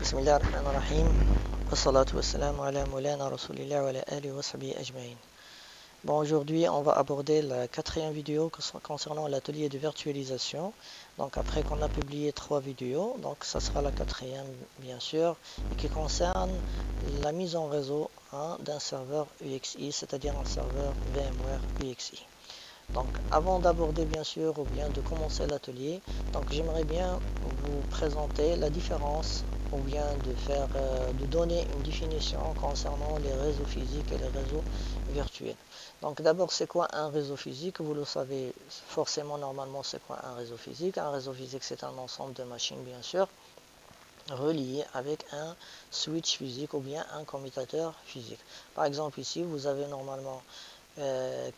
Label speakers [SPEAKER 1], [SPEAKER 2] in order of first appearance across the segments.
[SPEAKER 1] Bismillahirrahmanirrahim. Wassalatu wassalamu ala moulana rasulillah wa ala alihi wa sahbihi ajma'in. Bon, aujourd'hui, on va aborder la quatrième vidéo concernant l'atelier de virtualisation. Donc, après qu'on a publié 3 vidéos, donc ça sera la quatrième, bien sûr, qui concerne la mise en réseau d'un serveur UXI, c'est-à-dire un serveur VMware UXI. Donc, avant d'aborder, bien sûr, ou bien de commencer l'atelier, donc j'aimerais bien vous présenter la différence ou bien de donner une définition concernant les réseaux physiques et les réseaux virtuels. Donc d'abord, c'est quoi un réseau physique? Vous le savez forcément, normalement, c'est quoi un réseau physique? Un réseau physique, c'est un ensemble de machines, bien sûr, reliées avec un switch physique ou bien un commutateur physique. Par exemple, ici, vous avez normalement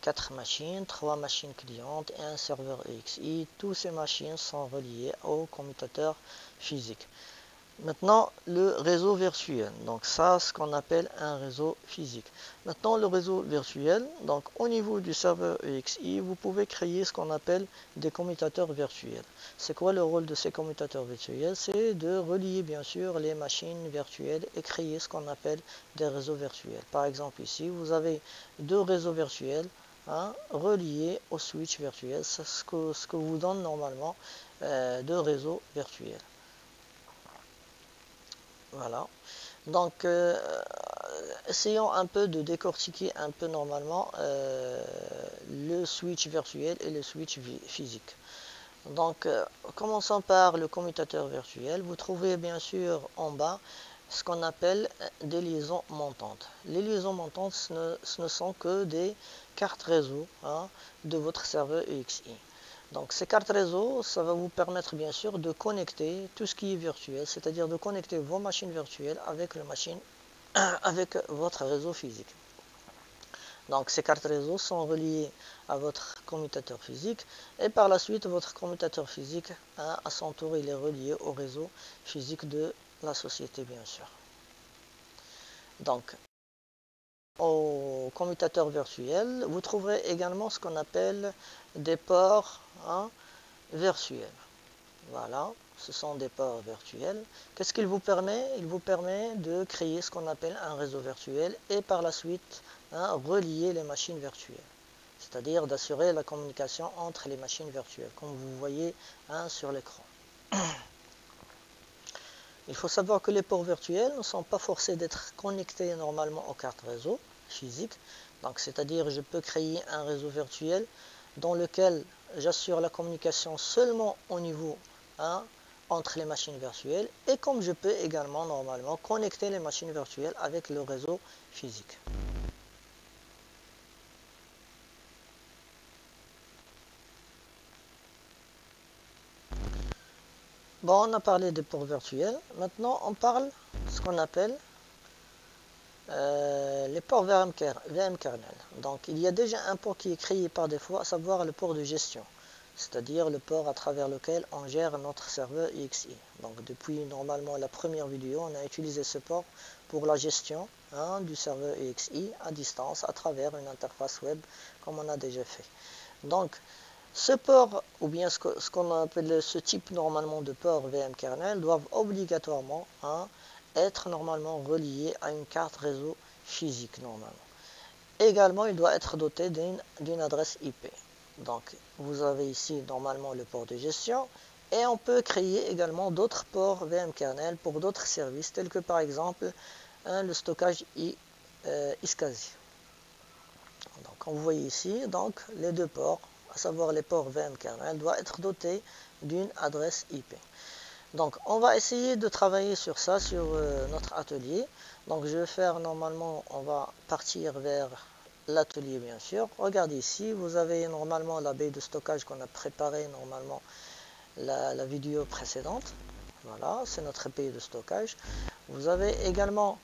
[SPEAKER 1] 4 machines, 3 machines clientes et un serveur UXI. Toutes ces machines sont reliées au commutateur physique. Maintenant, le réseau virtuel. Donc ça, ce qu'on appelle un réseau physique. Maintenant, le réseau virtuel. Donc au niveau du serveur UXI, vous pouvez créer ce qu'on appelle des commutateurs virtuels. C'est quoi le rôle de ces commutateurs virtuels? C'est de relier bien sûr les machines virtuelles et créer ce qu'on appelle des réseaux virtuels. Par exemple ici, vous avez 2 réseaux virtuels reliés au switch virtuel. C'est ce que vous donne normalement 2 réseaux virtuels. Voilà. Donc, essayons un peu de décortiquer un peu normalement le switch virtuel et le switch physique. Donc, commençons par le commutateur virtuel. Vous trouvez bien sûr en bas ce qu'on appelle des liaisons montantes. Les liaisons montantes, ce ne sont que des cartes réseau de votre serveur UXI. Donc ces cartes réseau, ça va vous permettre bien sûr de connecter tout ce qui est virtuel, c'est-à-dire de connecter vos machines virtuelles avec avec votre réseau physique. Donc ces cartes réseau sont reliées à votre commutateur physique et par la suite votre commutateur physique à son tour il est relié au réseau physique de la société bien sûr. Donc au commutateur virtuel, vous trouverez également ce qu'on appelle des ports virtuels. Voilà, ce sont des ports virtuels. Qu'est-ce qu'il vous permet? Il vous permet de créer ce qu'on appelle un réseau virtuel et par la suite relier les machines virtuelles. C'est-à-dire d'assurer la communication entre les machines virtuelles, comme vous voyez sur l'écran. Il faut savoir que les ports virtuels ne sont pas forcés d'être connectés normalement aux cartes réseau physiques. Donc, c'est-à-dire je peux créer un réseau virtuel dans lequel j'assure la communication seulement au niveau entre les machines virtuelles et comme je peux également normalement connecter les machines virtuelles avec le réseau physique. Bon, on a parlé des ports virtuels. Maintenant, on parle de ce qu'on appelle les ports VM kernel. Donc, il y a déjà un port qui est créé par défaut, à savoir le port de gestion, c'est-à-dire le port à travers lequel on gère notre serveur UXI. Donc, depuis normalement la première vidéo, on a utilisé ce port pour la gestion du serveur UXI à distance à travers une interface web, comme on a déjà fait. Donc, ce port, ou bien ce qu'on appelle ce type normalement de port VM kernel, doivent obligatoirement être normalement relié à une carte réseau physique normalement. Également, il doit être doté d'une adresse IP. Donc, vous avez ici normalement le port de gestion et on peut créer également d'autres ports VM kernel pour d'autres services tels que par exemple le stockage iSCSI. Donc, comme vous voyez ici, donc les 2 ports, à savoir les ports VM kernel, doivent être dotés d'une adresse IP. Donc, on va essayer de travailler sur ça, sur notre atelier. Donc, je vais faire normalement, on va partir vers l'atelier, bien sûr. Regardez ici, vous avez normalement la baie de stockage qu'on a préparée normalement la vidéo précédente. Voilà, c'est notre baie de stockage. Vous avez également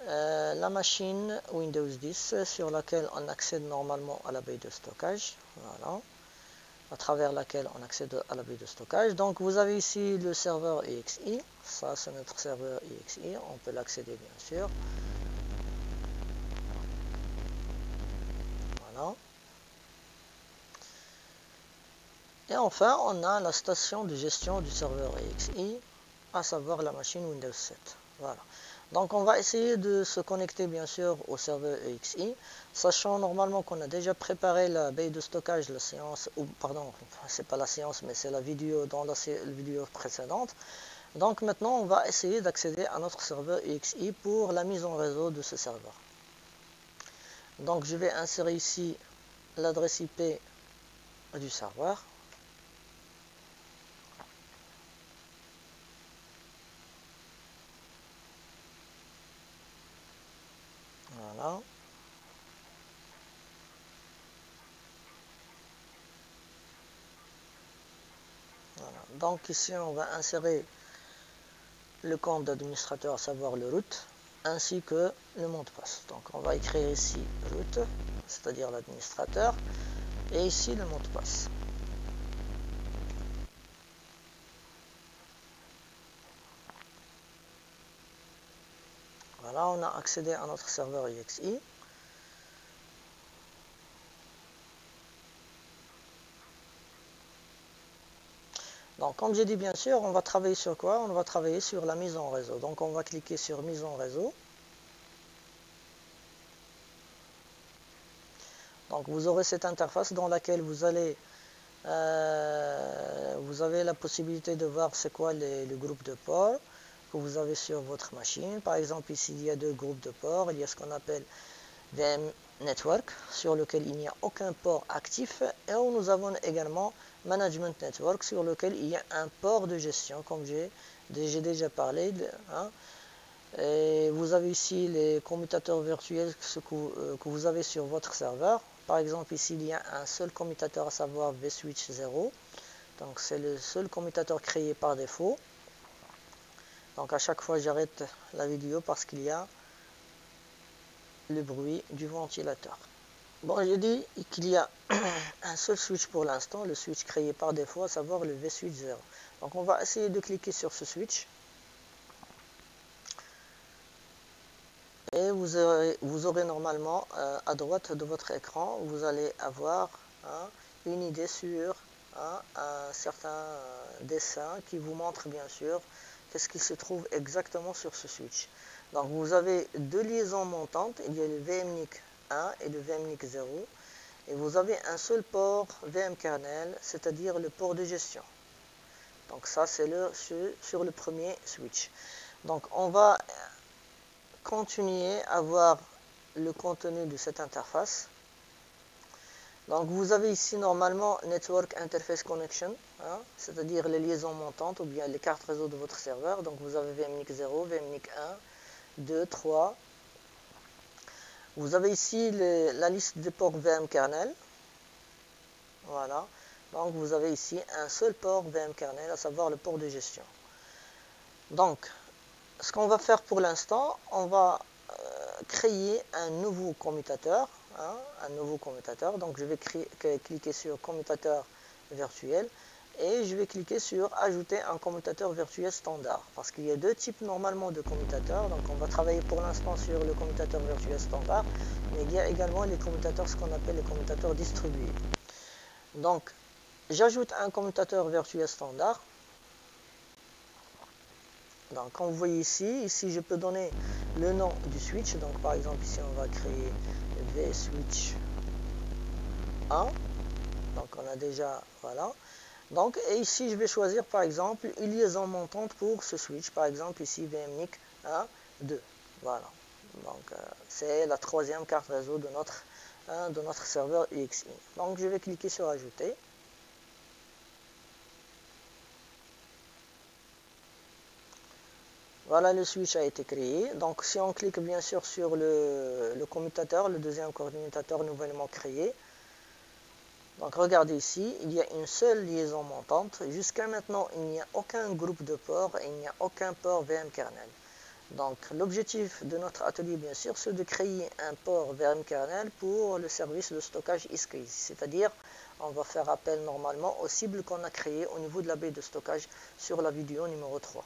[SPEAKER 1] la machine Windows 10 sur laquelle on accède normalement à la baie de stockage. Voilà, à travers laquelle on accède à la baie de stockage. Donc vous avez ici le serveur UXI, ça c'est notre serveur UXI, on peut l'accéder bien sûr. Voilà. Et enfin on a la station de gestion du serveur UXI. à savoir la machine Windows 7. Voilà. Donc on va essayer de se connecter bien sûr au serveur EXI, sachant normalement qu'on a déjà préparé la baie de stockage, la séance, ou pardon, c'est pas la séance mais c'est la vidéo dans la vidéo précédente. Donc maintenant on va essayer d'accéder à notre serveur EXI pour la mise en réseau de ce serveur. Donc je vais insérer ici l'adresse IP du serveur. Voilà. Voilà. Donc ici on va insérer le compte d'administrateur, à savoir le root, ainsi que le mot de passe. Donc on va écrire ici root, c'est-à-dire l'administrateur, et ici le mot de passe. Voilà, on a accédé à notre serveur EXI. Donc comme j'ai dit bien sûr, on va travailler sur quoi? On va travailler sur la mise en réseau. Donc on va cliquer sur mise en réseau. Donc vous aurez cette interface dans laquelle vous avez la possibilité de voir c'est quoi le groupe de ports que vous avez sur votre machine. Par exemple ici il y a deux groupes de ports. Il y a ce qu'on appelle VM Network sur lequel il n'y a aucun port actif, et où nous avons également Management Network sur lequel il y a un port de gestion comme j'ai déjà parlé. Et vous avez ici les commutateurs virtuels que vous avez sur votre serveur. Par exemple ici il y a un seul commutateur, à savoir vSwitch 0. Donc c'est le seul commutateur créé par défaut. Donc à chaque fois j'arrête la vidéo parce qu'il y a le bruit du ventilateur. Bon, j'ai dit qu'il y a un seul switch pour l'instant, le switch créé par défaut, à savoir le vSwitch 0. Donc on va essayer de cliquer sur ce switch. Et vous aurez normalement à droite de votre écran, vous allez avoir une idée sur un certain dessin qui vous montre bien sûr qu'est-ce qui se trouve exactement sur ce switch. Donc vous avez deux liaisons montantes, il y a le VMNIC 1 et le VMNIC 0, et vous avez un seul port vmkernel, c'est-à-dire le port de gestion. Donc ça c'est sur le premier switch. Donc on va continuer à voir le contenu de cette interface. Donc vous avez ici normalement Network Interface Connection, c'est-à-dire les liaisons montantes ou bien les cartes réseau de votre serveur. Donc vous avez VMNIC 0, VMNIC 1, 2, 3. Vous avez ici la liste des ports vmkernel. Voilà. Donc vous avez ici un seul port vmkernel, à savoir le port de gestion. Donc ce qu'on va faire pour l'instant, on va créer un nouveau commutateur. Donc je vais cliquer sur commutateur virtuel et je vais cliquer sur ajouter un commutateur virtuel standard, parce qu'il y a deux types normalement de commutateurs. Donc on va travailler pour l'instant sur le commutateur virtuel standard, mais il y a également les commutateurs, ce qu'on appelle les commutateurs distribués. Donc j'ajoute un commutateur virtuel standard. Donc comme vous voyez ici je peux donner le nom du switch. Donc par exemple ici on va créer vSwitch 1. Donc on a déjà, voilà. Donc et ici je vais choisir par exemple une liaison montante pour ce switch. Par exemple ici VMNIC 1, 2. Voilà. Donc c'est la troisième carte réseau de notre serveur EXI. Donc je vais cliquer sur ajouter. Voilà, le switch a été créé. Donc si on clique bien sûr sur le commutateur, le deuxième commutateur nouvellement créé. Donc regardez ici, il y a une seule liaison montante. Jusqu'à maintenant, il n'y a aucun groupe de ports et il n'y a aucun port vmkernel. Donc l'objectif de notre atelier bien sûr, c'est de créer un port vmkernel pour le service de stockage ISCREASY. C'est-à-dire, on va faire appel normalement aux cibles qu'on a créées au niveau de la baie de stockage sur la vidéo numéro 3.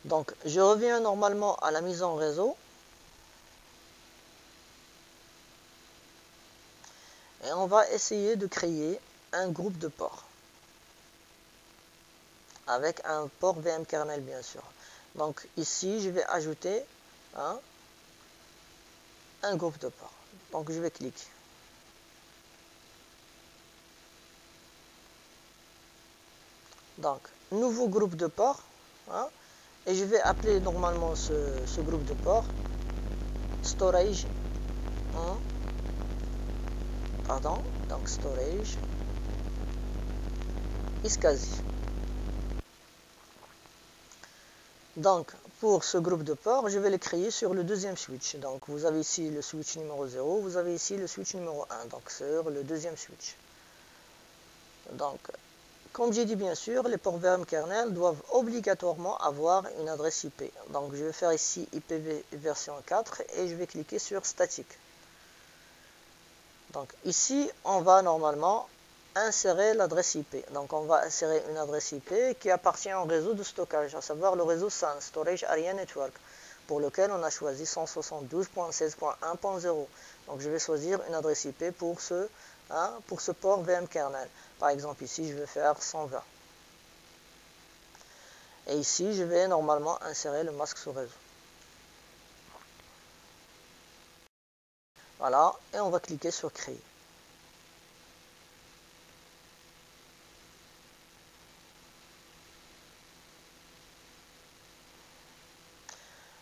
[SPEAKER 1] Donc, je reviens normalement à la mise en réseau. Et on va essayer de créer un groupe de ports. avec un port VM kernel bien sûr. Donc ici, je vais ajouter un groupe de ports. Donc je vais cliquer. Donc, nouveau groupe de ports. Et je vais appeler normalement ce groupe de ports storage. Pardon, donc storage iSCSI. Donc, pour ce groupe de ports, je vais le créer sur le deuxième switch. Donc, vous avez ici le switch numéro 0, vous avez ici le switch numéro 1, donc sur le deuxième switch. Donc, comme j'ai dit bien sûr, les ports VM kernel doivent obligatoirement avoir une adresse IP. Donc, je vais faire ici IPv version 4 et je vais cliquer sur statique. Donc, ici, on va normalement insérer l'adresse IP. Donc, on va insérer une adresse IP qui appartient au réseau de stockage, à savoir le réseau SAN, Storage Area Network, pour lequel on a choisi 172.16.1.0. Donc, je vais choisir une adresse IP pour ce port VM kernel. Par exemple, ici, je vais faire 120. Et ici, je vais normalement insérer le masque sous réseau. Voilà, et on va cliquer sur créer.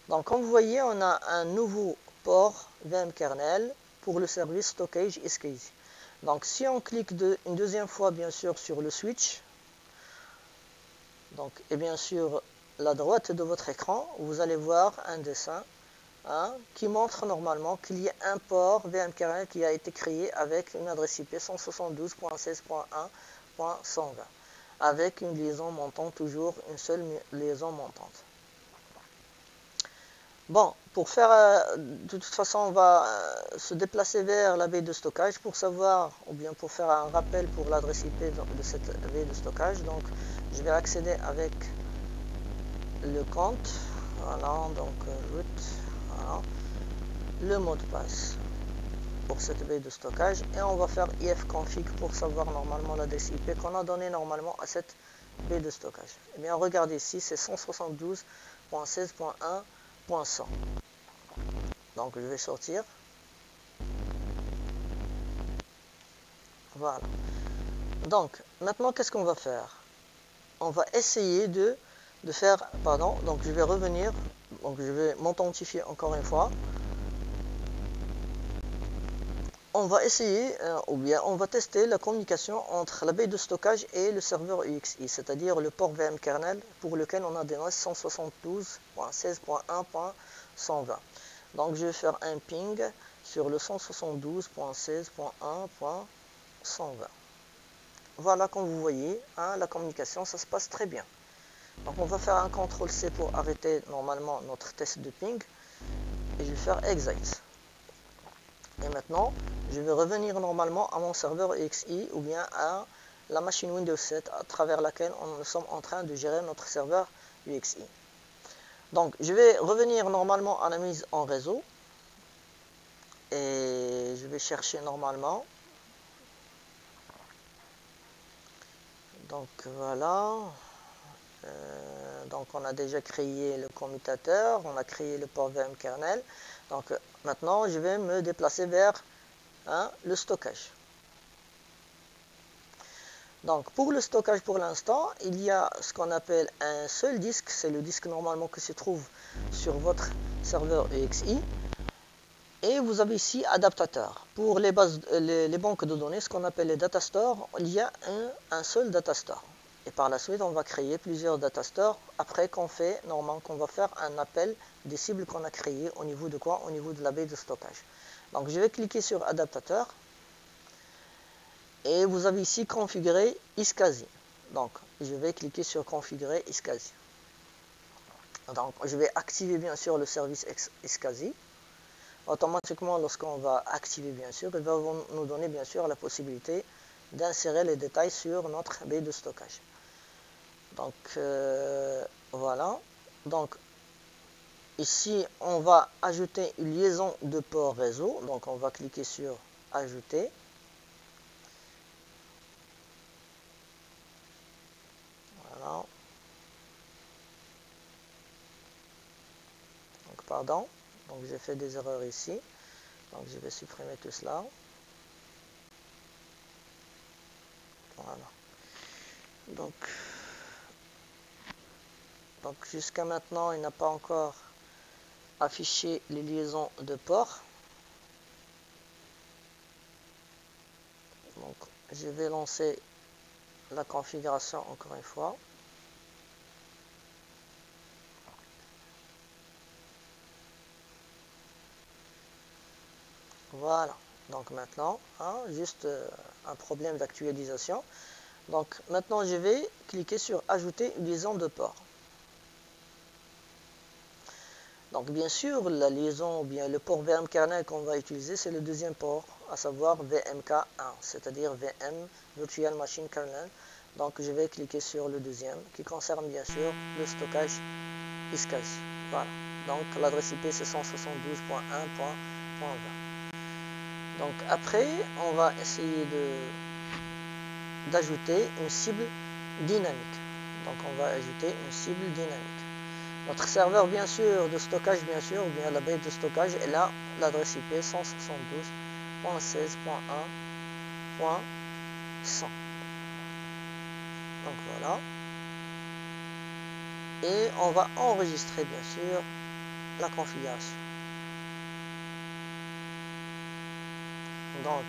[SPEAKER 1] Donc, comme vous voyez, on a un nouveau port VM kernel pour le service stockage iSCSI. Donc, si on clique une deuxième fois, bien sûr, sur le switch, donc, et bien sûr, la droite de votre écran, vous allez voir un dessin qui montre normalement qu'il y a un port VM kernel qui a été créé avec une adresse IP 172.16.1.120, avec une liaison montante, toujours une seule liaison montante. Bon, pour faire, de toute façon, on va se déplacer vers la baie de stockage pour savoir, ou bien pour faire un rappel pour l'adresse IP de cette baie de stockage. Donc, je vais accéder avec le compte, voilà, donc root, voilà, le mot de passe pour cette baie de stockage, et on va faire ifconfig pour savoir normalement l'adresse IP qu'on a donné normalement à cette baie de stockage. Et bien, regardez ici, c'est 172.16.1.100. Donc, je vais sortir. Voilà. Donc, maintenant, qu'est-ce qu'on va faire? On va essayer de faire... Pardon, donc je vais revenir. Donc, je vais m'authentifier encore une fois. On va essayer, ou bien on va tester la communication entre la baie de stockage et le serveur UXI, c'est-à-dire le port VM kernel pour lequel on a des 172.16.1.120. Donc, je vais faire un ping sur le 172.16.1.120. Voilà, comme vous voyez, la communication, ça se passe très bien. Donc, on va faire un CTRL-C pour arrêter normalement notre test de ping. Et je vais faire exit. Et maintenant, je vais revenir normalement à mon serveur UXI ou bien à la machine Windows 7 à travers laquelle nous sommes en train de gérer notre serveur UXI. Donc, je vais revenir normalement à la mise en réseau. Et je vais chercher normalement. Donc, voilà. Donc, on a déjà créé le commutateur, on a créé le port VM kernel. Donc, maintenant, je vais me déplacer vers le stockage. Donc, pour le stockage, pour l'instant, il y a ce qu'on appelle un seul disque. C'est le disque normalement qui se trouve sur votre serveur UXI. Et vous avez ici adaptateur. Pour les banques de données, ce qu'on appelle les data stores, il y a un seul data store. Et par la suite, on va créer plusieurs data stores après qu'on va faire un appel des cibles qu'on a créées au niveau de quoi? Au niveau de la baie de stockage. Donc, je vais cliquer sur adaptateur. Et vous avez ici configurer iSCSI. Donc, je vais cliquer sur configurer iSCSI. Donc, je vais activer bien sûr le service iSCSI. Automatiquement, lorsqu'on va activer bien sûr, il va nous donner bien sûr la possibilité d'insérer les détails sur notre baie de stockage. Donc, voilà. Donc, ici, on va ajouter une liaison de port réseau. Donc, on va cliquer sur ajouter. Voilà. pardon, donc j'ai fait des erreurs ici, donc je vais supprimer tout cela. Voilà. Donc jusqu'à maintenant, il n'a pas encore affiché les liaisons de port. Donc je vais lancer la configuration encore une fois. Voilà, donc maintenant, juste un problème d'actualisation. Donc maintenant je vais cliquer sur ajouter une liaison de port. Donc bien sûr, la liaison ou bien le port VM kernel qu'on va utiliser, c'est le deuxième port, à savoir VMK1, c'est-à-dire VM Virtual Machine Kernel. Donc je vais cliquer sur le deuxième, qui concerne bien sûr le stockage iSCSI. Voilà, donc l'adresse IP c'est 172.1.20. Donc après, on va essayer d'ajouter une cible dynamique. Donc on va ajouter une cible dynamique. Notre serveur bien sûr de stockage bien sûr, ou bien la baie de stockage, est là, l'adresse IP 172.16.1.100. Donc voilà. Et on va enregistrer bien sûr la configuration. Donc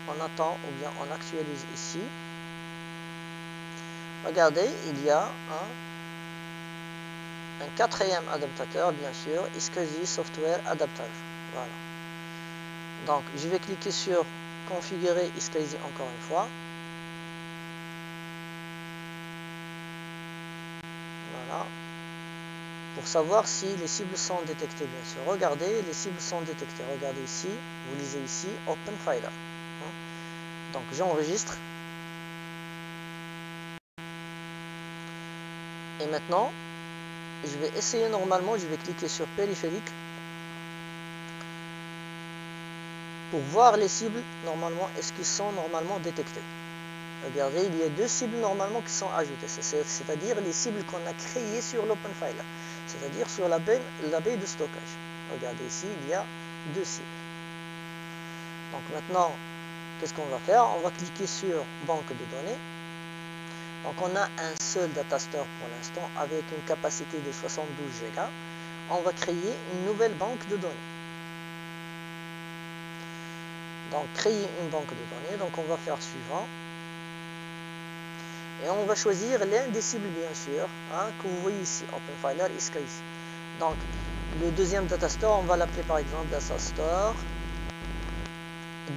[SPEAKER 1] on attend ou bien on actualise ici. Regardez, il y a un quatrième adaptateur, bien sûr, iSCSI Software Adapter. Voilà. Donc, je vais cliquer sur configurer iSCSI encore une fois. Voilà. Pour savoir si les cibles sont détectées, bien sûr. Regardez, les cibles sont détectées. Regardez ici, vous lisez ici, OpenFiler. Donc, j'enregistre. Et maintenant, je vais essayer normalement, je vais cliquer sur périphérique pour voir les cibles normalement, est-ce qu'ils sont normalement détectés. Regardez, il y a deux cibles normalement qui sont ajoutées, c'est-à-dire les cibles qu'on a créées sur l'OpenFiler, c'est-à-dire sur la baie de stockage. Regardez ici, il y a deux cibles. Donc maintenant, qu'est-ce qu'on va faire? On va cliquer sur banque de données. Donc on a un seul dataster pour l'instant avec une capacité de 72 Go. On va créer une nouvelle banque de données. Donc créer une banque de données, donc on va faire suivant. Et on va choisir l'un des cibles bien sûr, que vous voyez ici, OpenFiler iSCSI. Donc le deuxième datastore, on va l'appeler par exemple datastore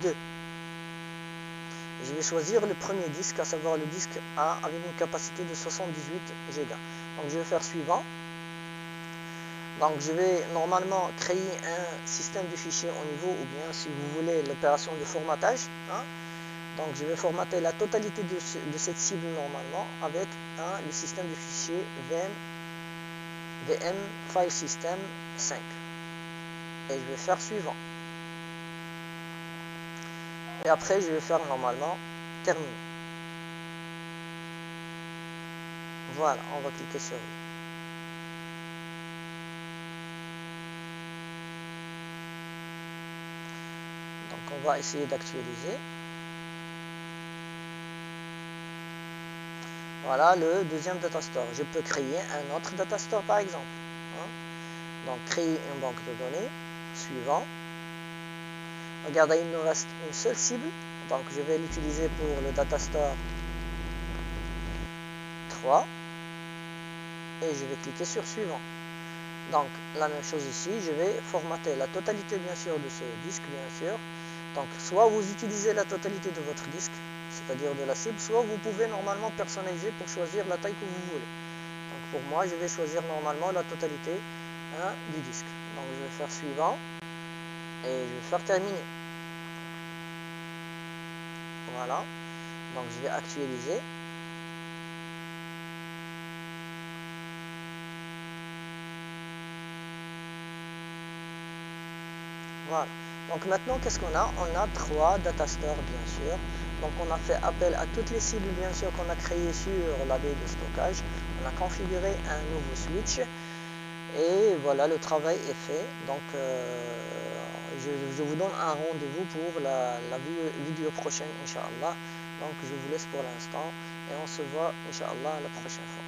[SPEAKER 1] 2. Je vais choisir le premier disque, à savoir le disque A avec une capacité de 78 Go. Donc je vais faire suivant. Donc je vais normalement créer un système de fichiers au niveau, ou bien si vous voulez l'opération de formatage. Donc je vais formater la totalité de cette cible normalement avec le système de fichiers VM File System 5. Et je vais faire suivant. Et après je vais faire normalement terminer. Voilà, on va cliquer sur oui. Donc on va essayer d'actualiser. Voilà le deuxième datastore. Je peux créer un autre datastore par exemple. Donc créer une banque de données. Suivant. Regardez, il nous reste une seule cible. Donc je vais l'utiliser pour le datastore 3. Et je vais cliquer sur suivant. Donc la même chose ici. Je vais formater la totalité bien sûr de ce disque bien sûr. Donc soit vous utilisez la totalité de votre disque, c'est-à-dire de la cible, soit vous pouvez normalement personnaliser pour choisir la taille que vous voulez. Donc pour moi, je vais choisir normalement la totalité du disque. Donc je vais faire suivant et je vais faire terminer. Voilà. Donc je vais actualiser. Voilà. Donc maintenant, qu'est-ce qu'on a? On a 3 datastores bien sûr. Donc on a fait appel à toutes les cibles bien sûr qu'on a créées sur la baie de stockage. On a configuré un nouveau switch. Et voilà, le travail est fait. Donc je vous donne un rendez-vous pour la vidéo prochaine, Inch'Allah. Donc je vous laisse pour l'instant et on se voit, Inch'Allah, la prochaine fois.